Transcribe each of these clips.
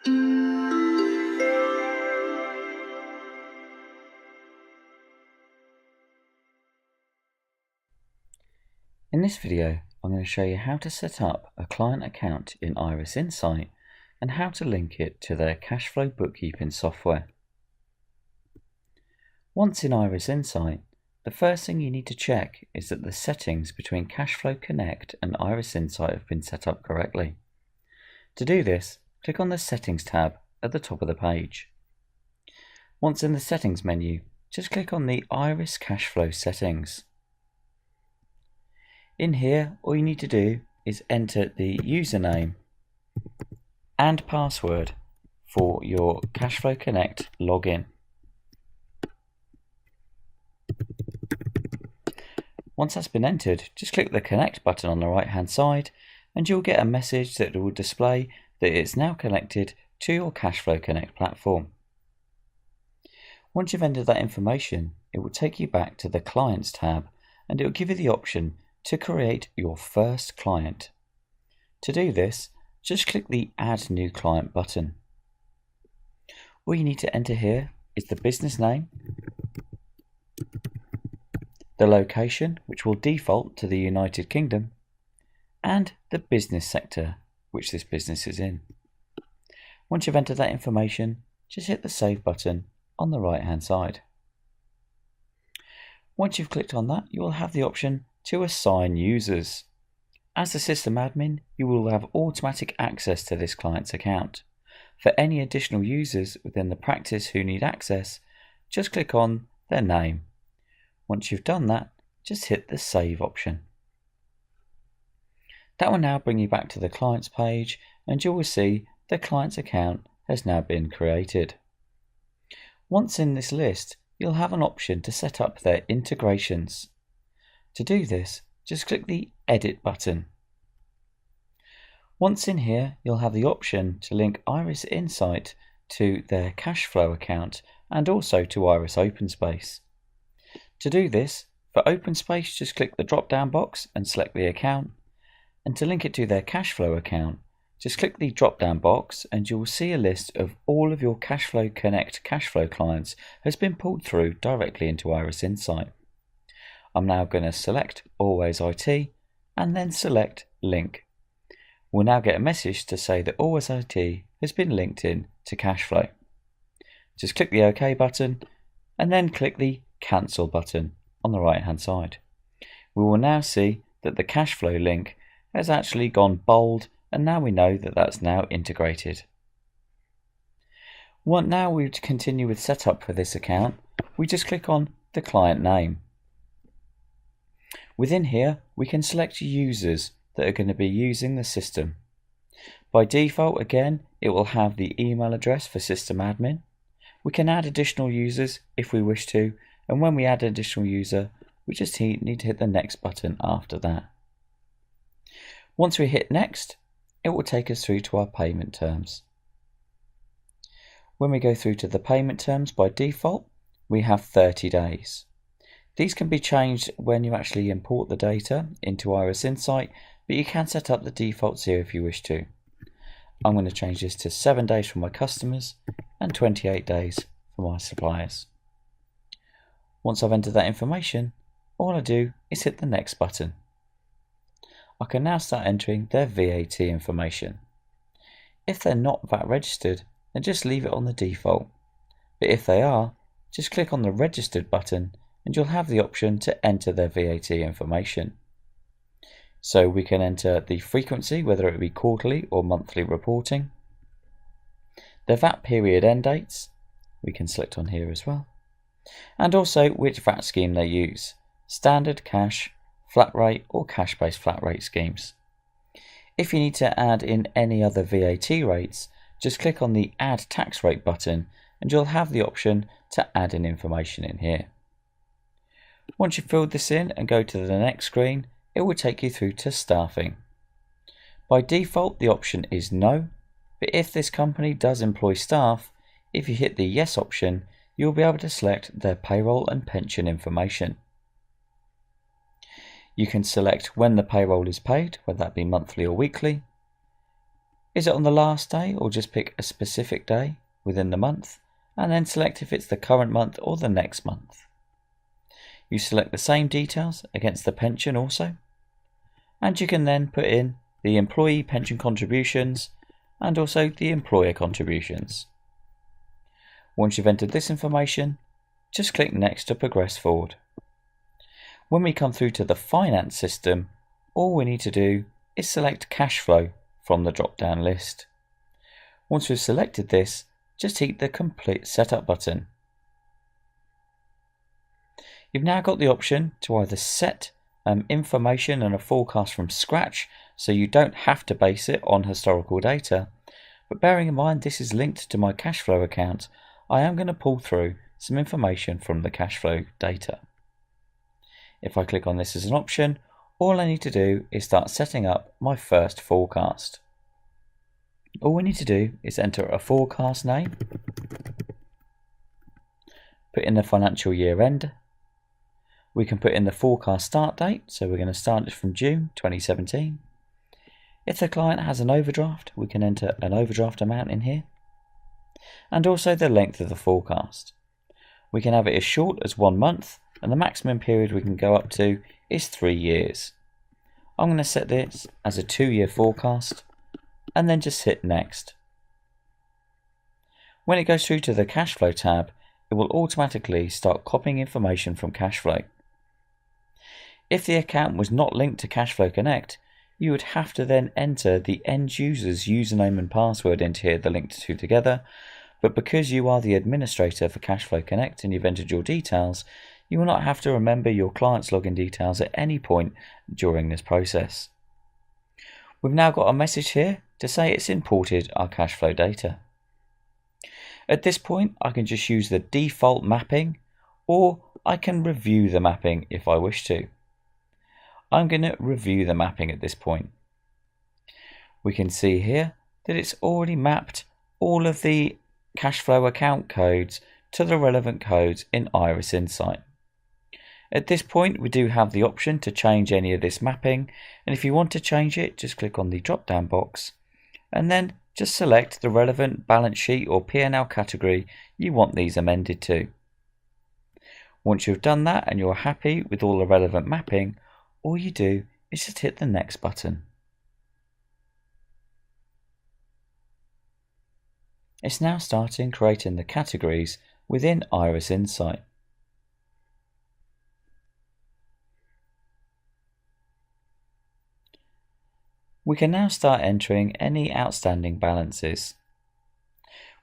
In this video, I'm going to show you how to set up a client account in Iris Insight and how to link it to their KashFlow bookkeeping software. Once in Iris Insight, the first thing you need to check is that the settings between KashFlow Connect and Iris Insight have been set up correctly. To do this, click on the Settings tab at the top of the page. Once in the Settings menu, just click on the Iris KashFlow settings. In here, all you need to do is enter the username and password for your KashFlow Connect login. Once that's been entered, just click the Connect button on the right hand side and you'll get a message that will display that it's now connected to your KashFlow Connect platform. Once you've entered that information, it will take you back to the Clients tab and it will give you the option to create your first client. To do this, just click the Add New Client button. All you need to enter here is the business name, the location, which will default to the United Kingdom, and the business sector which this business is in. Once you've entered that information, just hit the Save button on the right hand side. Once you've clicked on that, you will have the option to assign users. As the system admin, you will have automatic access to this client's account. For any additional users within the practice who need access, just click on their name. Once you've done that, just hit the Save option. That will now bring you back to the clients page and you will see the client's account has now been created. Once in this list, you'll have an option to set up their integrations. To do this, just click the Edit button. Once in here, you'll have the option to link Iris Insight to their KashFlow account and also to Iris OpenSpace. To do this, for OpenSpace, just click the drop-down box and select the account. And to link it to their KashFlow account, just click the drop-down box and you will see a list of all of your KashFlow Connect KashFlow clients has been pulled through directly into Iris Insight. I'm now going to select Always IT and then select Link. We'll now get a message to say that Always IT has been linked in to KashFlow. Just click the OK button and then click the Cancel button on the right hand side. We will now see that the KashFlow link has actually gone bold and now we know that that's now integrated. Now we continue with setup for this account, we just click on the client name. Within here, we can select users that are going to be using the system. By default, again, it will have the email address for system admin. We can add additional users if we wish to, and when we add an additional user, we just need to hit the Next button after that. Once we hit Next, it will take us through to our payment terms. When we go through to the payment terms, by default, we have 30 days. These can be changed when you actually import the data into Iris Insight, but you can set up the defaults here if you wish to. I'm going to change this to 7 days for my customers and 28 days for my suppliers. Once I've entered that information, all I do is hit the Next button. I can now start entering their VAT information. If they're not VAT registered, then just leave it on the default. But if they are, just click on the Registered button and you'll have the option to enter their VAT information. So we can enter the frequency, whether it be quarterly or monthly reporting, their VAT period end dates, we can select on here as well, and also which VAT scheme they use, standard, cash, flat rate or cash-based flat rate schemes. If you need to add in any other VAT rates, just click on the Add Tax Rate button and you'll have the option to add in information in here. Once you've filled this in and go to the next screen, it will take you through to staffing. By default, the option is no, but if this company does employ staff, if you hit the Yes option, you'll be able to select their payroll and pension information. You can select when the payroll is paid, whether that be monthly or weekly. Is it on the last day, or just pick a specific day within the month and then select if it's the current month or the next month. You select the same details against the pension also, and you can then put in the employee pension contributions and also the employer contributions. Once you've entered this information, just click Next to progress forward. When we come through to the finance system, all we need to do is select KashFlow from the drop-down list. Once we've selected this, just hit the Complete Setup button. You've now got the option to either set information and a forecast from scratch, so you don't have to base it on historical data, but bearing in mind this is linked to my KashFlow account, I am going to pull through some information from the KashFlow data. If I click on this as an option, all I need to do is start setting up my first forecast. All we need to do is enter a forecast name, put in the financial year end. We can put in the forecast start date, so we're going to start it from June 2017. If the client has an overdraft, we can enter an overdraft amount in here, and also the length of the forecast. We can have it as short as 1 month, and the maximum period we can go up to is 3 years. I'm going to set this as a 2-year forecast, and then just hit Next. When it goes through to the KashFlow tab, it will automatically start copying information from KashFlow. If the account was not linked to KashFlow Connect, you would have to then enter the end user's username and password into here, the linked two together, but because you are the administrator for KashFlow Connect and you've entered your details, you will not have to remember your client's login details at any point during this process. We've now got a message here to say it's imported our KashFlow data. At this point, I can just use the default mapping, or I can review the mapping if I wish to. I'm going to review the mapping at this point. We can see here that it's already mapped all of the KashFlow account codes to the relevant codes in Iris Insight. At this point, we do have the option to change any of this mapping, and if you want to change it, just click on the drop down box and then just select the relevant balance sheet or P&L category you want these amended to. Once you've done that and you're happy with all the relevant mapping, all you do is just hit the Next button. It's now starting creating the categories within Iris Insight. We can now start entering any outstanding balances.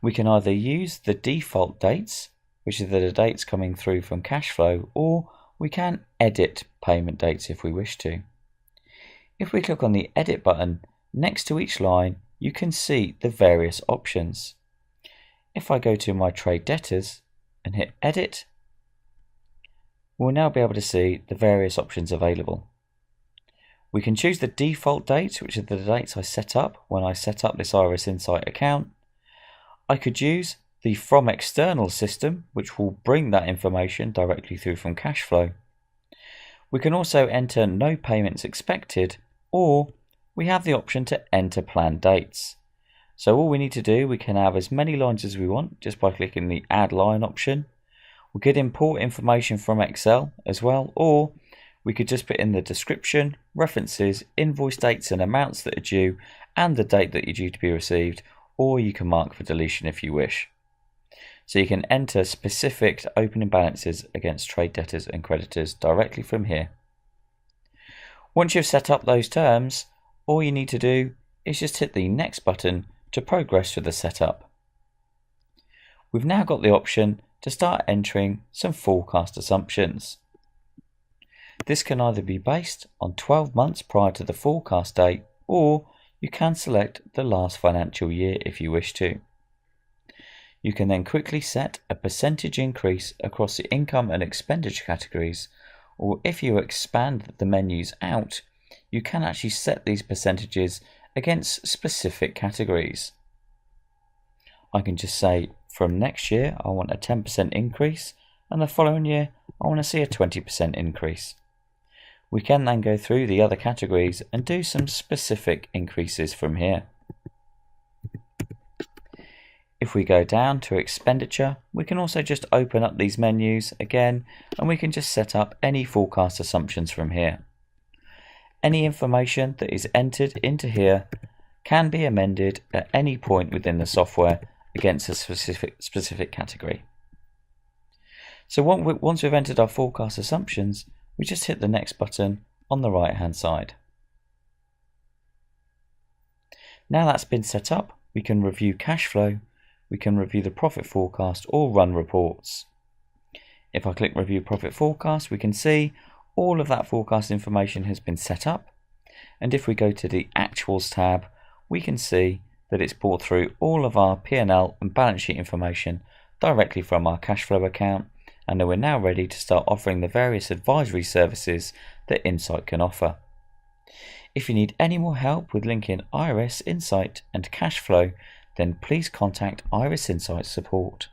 We can either use the default dates, which are the dates coming through from KashFlow, or we can edit payment dates if we wish to. If we click on the Edit button, next to each line you can see the various options. If I go to my trade debtors and hit Edit, we'll now be able to see the various options available. We can choose the default dates, which are the dates I set up when I set up this Iris Insight account. I could use the From External system, which will bring that information directly through from KashFlow. We can also enter no payments expected, or we have the option to enter planned dates. So all we need to do, we can have as many lines as we want just by clicking the Add Line option. We could import information from Excel as well, or we could just put in the description, references, invoice dates and amounts that are due, and the date that you're due to be received, or you can mark for deletion if you wish. So you can enter specific opening balances against trade debtors and creditors directly from here. Once you've set up those terms, all you need to do is just hit the Next button to progress through the setup. We've now got the option to start entering some forecast assumptions. This can either be based on 12 months prior to the forecast date, or you can select the last financial year if you wish to. You can then quickly set a percentage increase across the income and expenditure categories, or if you expand the menus out, you can actually set these percentages against specific categories. I can just say from next year I want a 10% increase, and the following year I want to see a 20% increase. We can then go through the other categories and do some specific increases from here. If we go down to expenditure, we can also just open up these menus again, and we can just set up any forecast assumptions from here. Any information that is entered into here can be amended at any point within the software against a specific category. So once we've entered our forecast assumptions, we just hit the next button on the right hand side. Now that's been set up, we can review cash flow, we can review the profit forecast or run reports. If I click review profit forecast, we can see all of that forecast information has been set up, and if we go to the actuals tab, we can see that it's pulled through all of our P&L and balance sheet information directly from our cash flow account, and then we're now ready to start offering the various advisory services that Insight can offer. If you need any more help with linking Iris, Insight and cash flow, then please contact Iris Insight support.